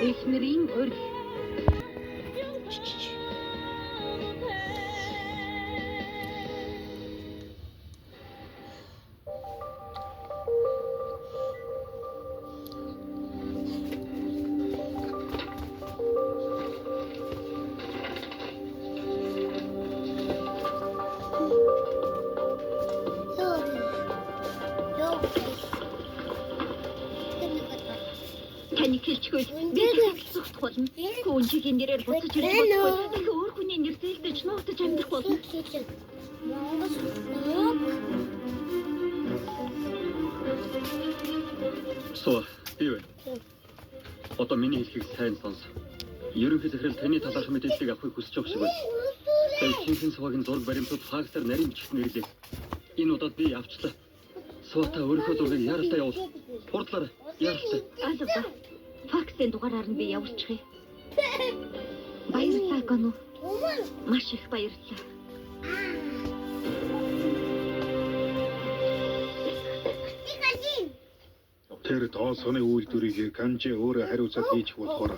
Эхнэрийн өрг. Таны хэлчихвэл би хэлцэх болно. Гүнжигийн нэрээр буцаж ирэх болохгүй. Тэгэхээр өөр хүний нэр зээлдэж нуутаж амьдрах болно. Суу, би вэ? Одоо миний хэлхийг сайн сонс. Ерөнхий захирал таны талаарх мэдээллийг авахыг хүсэж байгаа шиг байна. Шинхэн суугийн зураг баримтууд факсаар нарийн бичгт нэрлээ. Энэ удаад би авчлаа. Суута өөрийнхөө зургийг яралтай явуул. Хурдлаарай, яралтай. Алга. Факсын дугаараар нь би явуулчихъя. Баярлалаа гоноо. Маш их баярлалаа. Тэр тооцооны үйлдвэрийг Канжи өөрөө хариуцаад хийчих болохоор